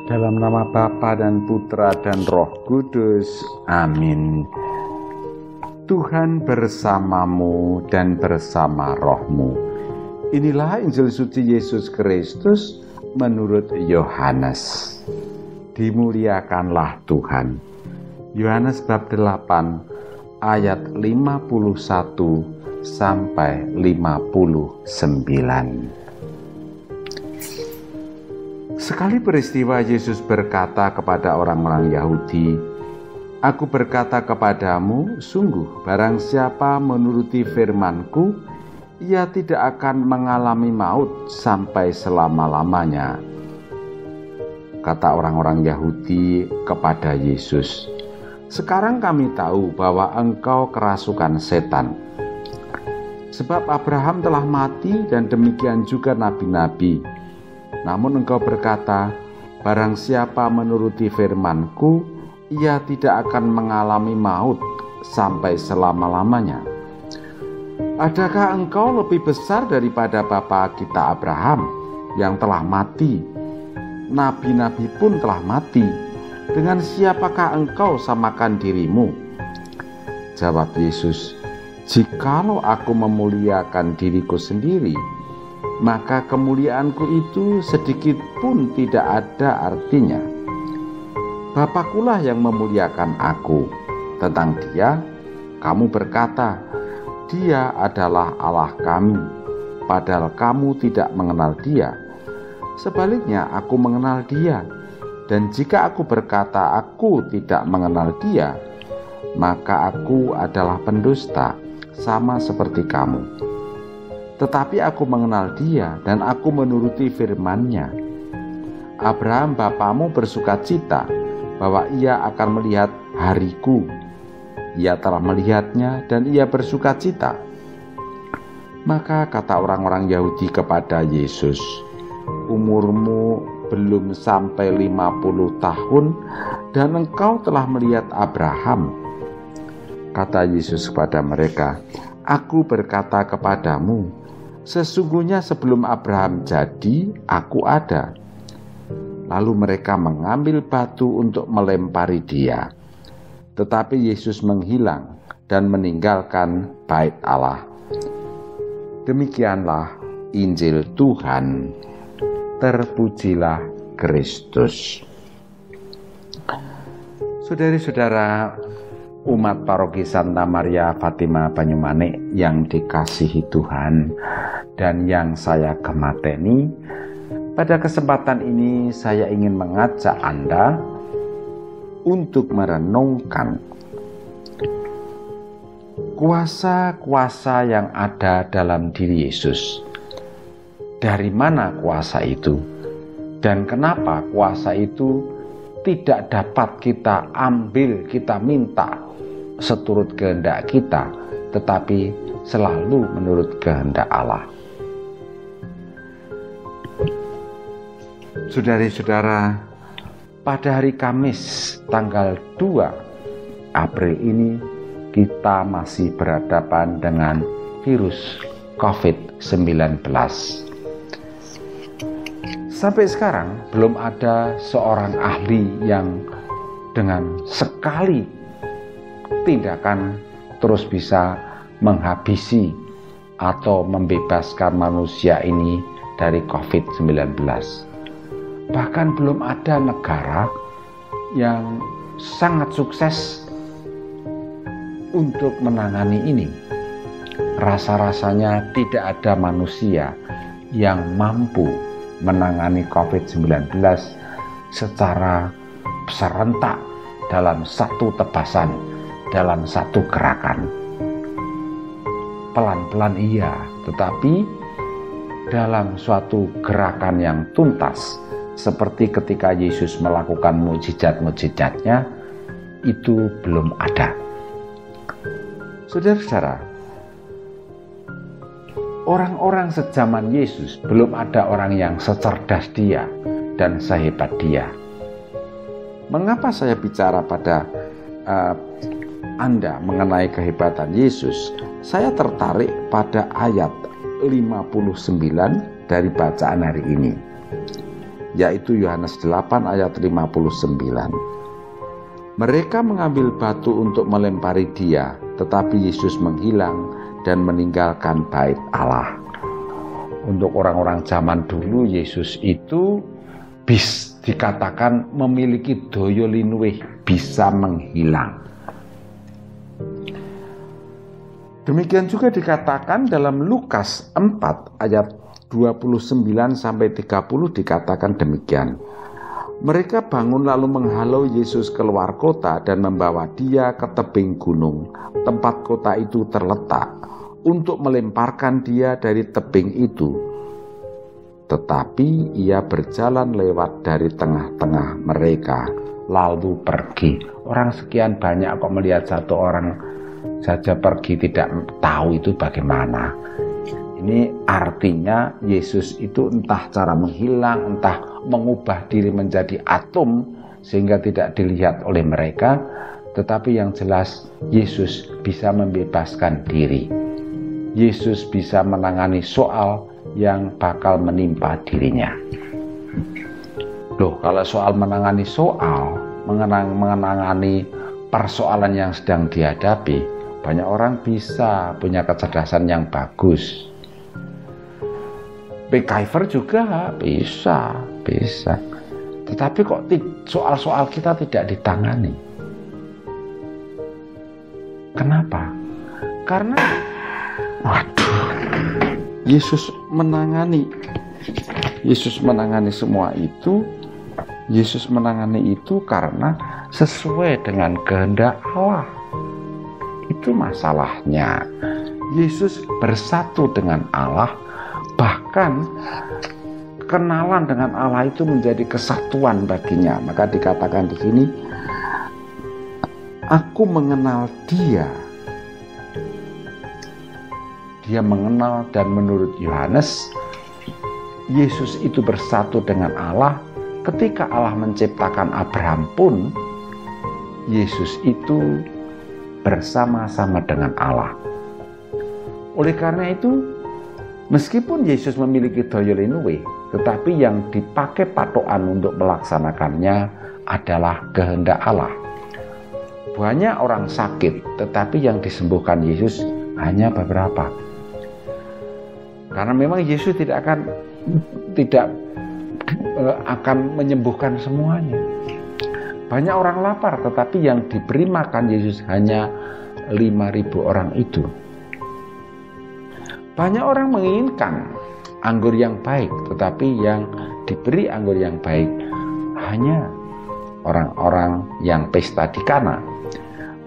Dalam nama Bapa dan Putra dan Roh Kudus. Amin. Tuhan bersamamu dan bersama rohmu. Inilah Injil suci Yesus Kristus menurut Yohanes. Dimuliakanlah Tuhan. Yohanes bab 8 ayat 51 sampai 59. Sekali peristiwa Yesus berkata kepada orang-orang Yahudi, "Aku berkata kepadamu, sungguh barang siapa menuruti firman-Ku, ia tidak akan mengalami maut sampai selama-lamanya." Kata orang-orang Yahudi kepada Yesus, "Sekarang kami tahu bahwa engkau kerasukan setan. Sebab Abraham telah mati dan demikian juga nabi-nabi. Namun engkau berkata, barang siapa menuruti firman-Ku, ia tidak akan mengalami maut sampai selama-lamanya. Adakah engkau lebih besar daripada bapa kita Abraham yang telah mati? Nabi-nabi pun telah mati. Dengan siapakah engkau samakan dirimu?" Jawab Yesus, "Jikalau aku memuliakan diriku sendiri, maka kemuliaanku itu sedikit pun tidak ada artinya. Bapakulah yang memuliakan aku. Tentang Dia, kamu berkata, Dia adalah Allah kami, padahal kamu tidak mengenal Dia. Sebaliknya, aku mengenal Dia, dan jika aku berkata aku tidak mengenal Dia, maka aku adalah pendusta, sama seperti kamu. Tetapi aku mengenal Dia dan aku menuruti firman-Nya. Abraham bapamu bersukacita bahwa ia akan melihat hariku. Ia telah melihatnya dan ia bersukacita." Maka kata orang-orang Yahudi kepada Yesus, "Umurmu belum sampai 50 tahun dan engkau telah melihat Abraham." Kata Yesus kepada mereka, "Aku berkata kepadamu, sesungguhnya sebelum Abraham jadi, aku ada." Lalu mereka mengambil batu untuk melempari Dia. Tetapi Yesus menghilang dan meninggalkan bait Allah. Demikianlah Injil Tuhan. Terpujilah Kristus. Saudari-saudara, umat paroki Santa Maria Fatima Banyumanik yang dikasihi Tuhan dan yang saya gemateni, pada kesempatan ini saya ingin mengajak Anda untuk merenungkan kuasa-kuasa yang ada dalam diri Yesus. Dari mana kuasa itu? Dan kenapa kuasa itu tidak dapat kita ambil, kita minta seturut kehendak kita, tetapi selalu menurut kehendak Allah. Saudari-saudara, pada hari Kamis tanggal 2 April ini kita masih berhadapan dengan virus COVID-19. Sampai sekarang belum ada seorang ahli yang dengan sekali tindakan terus bisa menghabisi atau membebaskan manusia ini dari COVID-19. Bahkan belum ada negara yang sangat sukses untuk menangani ini. Rasa-rasanya tidak ada manusia yang mampu menangani COVID-19 secara serentak dalam satu tebasan, dalam satu gerakan. Pelan-pelan iya, tetapi dalam suatu gerakan yang tuntas, seperti ketika Yesus melakukan mukjizat-mukjizatnya, itu belum ada. Saudara-saudara, orang-orang sejaman Yesus belum ada orang yang secerdas Dia dan sehebat Dia. Mengapa saya bicara pada Anda mengenai kehebatan Yesus? Saya tertarik pada ayat 59 dari bacaan hari ini. yaitu Yohanes 8 ayat 59. Mereka mengambil batu untuk melempari dia, tetapi Yesus menghilang dan meninggalkan bait Allah. Untuk orang-orang zaman dulu, Yesus itu dikatakan memiliki daya linuwih, bisa menghilang. Demikian juga dikatakan dalam Lukas 4 ayat 29-30 dikatakan demikian. Mereka bangun lalu menghalau Yesus keluar kota dan membawa dia ke tebing gunung, tempat kota itu terletak, untuk melemparkan dia dari tebing itu. Tetapi ia berjalan lewat dari tengah-tengah mereka, lalu pergi. Orang sekian banyak kok melihat satu orang saja pergi, tidak tahu itu bagaimana. Ini artinya Yesus itu entah cara menghilang, entah mengubah diri menjadi atom sehingga tidak dilihat oleh mereka, tetapi yang jelas Yesus bisa membebaskan diri. Yesus bisa menangani soal yang bakal menimpa dirinya. Loh, kalau soal menangani persoalan yang sedang dihadapi, banyak orang bisa punya kecerdasan yang bagus. MacGyver juga bisa. Tetapi kok soal-soal kita tidak ditangani? Kenapa? Karena Yesus menangani semua itu. Yesus menangani itu karena sesuai dengan kehendak Allah. Itu masalahnya. Yesus bersatu dengan Allah, bahkan kenalan dengan Allah itu menjadi kesatuan baginya. Maka dikatakan di sini, aku mengenal dia. Dia mengenal, dan menurut Yohanes, Yesus itu bersatu dengan Allah. Ketika Allah menciptakan Abraham pun, Yesus itu bersama-sama dengan Allah. Oleh karena itu, meskipun Yesus memiliki daya linuwih, tetapi yang dipakai patokan untuk melaksanakannya adalah kehendak Allah. Banyak orang sakit, tetapi yang disembuhkan Yesus hanya beberapa. Karena memang Yesus tidak akan menyembuhkan semuanya. Banyak orang lapar, tetapi yang diberi makan Yesus hanya 5.000 orang itu. Banyak orang menginginkan anggur yang baik, tetapi yang diberi anggur yang baik hanya orang-orang yang pesta di Kana.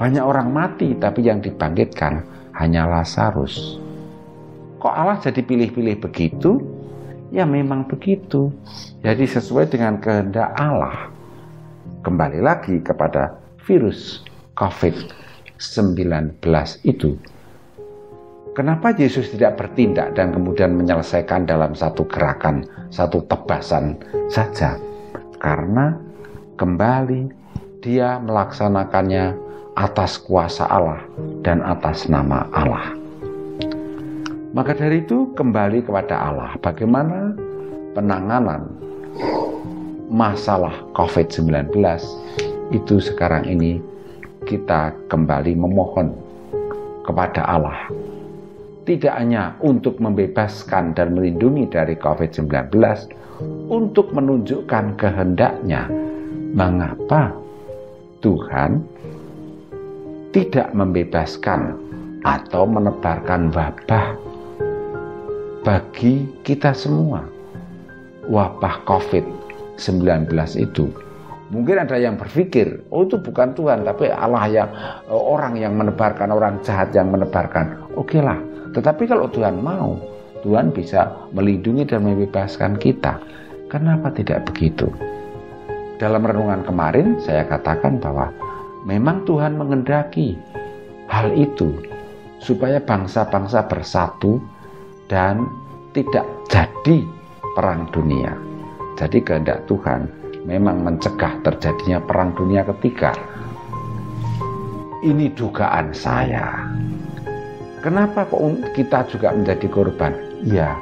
Banyak orang mati, tapi yang dibangkitkan hanya Lazarus. Kok Allah jadi pilih-pilih begitu? Ya memang begitu. Jadi sesuai dengan kehendak Allah. Kembali lagi kepada virus COVID-19 itu. Kenapa Yesus tidak bertindak dan kemudian menyelesaikan dalam satu gerakan, satu tebasan saja? Karena kembali dia melaksanakannya atas kuasa Allah dan atas nama Allah. Maka dari itu kembali kepada Allah. Bagaimana penanganan masalah COVID-19 itu sekarang ini kita kembali memohon kepada Allah. Tidak hanya untuk membebaskan dan melindungi dari COVID-19, untuk menunjukkan kehendaknya. Mengapa Tuhan tidak membebaskan atau menebarkan wabah bagi kita semua? Wabah COVID-19 itu. Mungkin ada yang berpikir, oh itu bukan Tuhan, tapi Allah yang orang yang menebarkan, orang jahat yang menebarkan. Oke lah, tetapi kalau Tuhan mau, Tuhan bisa melindungi dan membebaskan kita. Kenapa tidak begitu? Dalam renungan kemarin saya katakan bahwa memang Tuhan menghendaki hal itu supaya bangsa-bangsa bersatu dan tidak jadi perang dunia. Jadi kehendak Tuhan memang mencegah terjadinya perang dunia ketiga. Ini dugaan saya. Kenapa kok kita juga menjadi korban? Ya,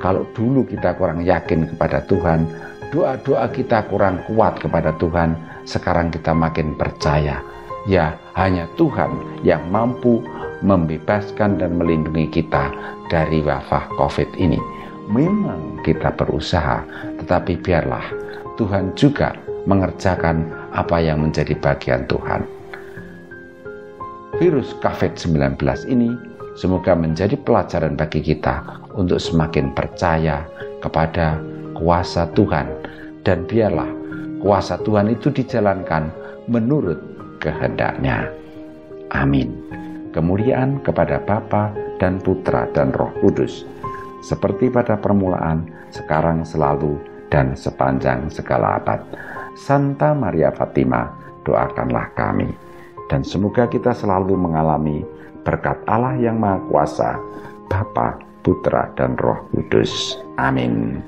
kalau dulu kita kurang yakin kepada Tuhan, doa-doa kita kurang kuat kepada Tuhan, sekarang kita makin percaya. Ya, hanya Tuhan yang mampu membebaskan dan melindungi kita dari wabah COVID ini. Memang kita berusaha, tetapi biarlah Tuhan juga mengerjakan apa yang menjadi bagian Tuhan. Virus COVID-19 ini semoga menjadi pelajaran bagi kita untuk semakin percaya kepada kuasa Tuhan, dan biarlah kuasa Tuhan itu dijalankan menurut kehendak-Nya. Amin. Kemuliaan kepada Bapa dan Putra dan Roh Kudus, seperti pada permulaan, sekarang, selalu, dan sepanjang segala abad. Santa Maria Fatima, doakanlah kami. Dan semoga kita selalu mengalami berkat Allah yang Maha Kuasa, Bapa, Putra, dan Roh Kudus. Amin.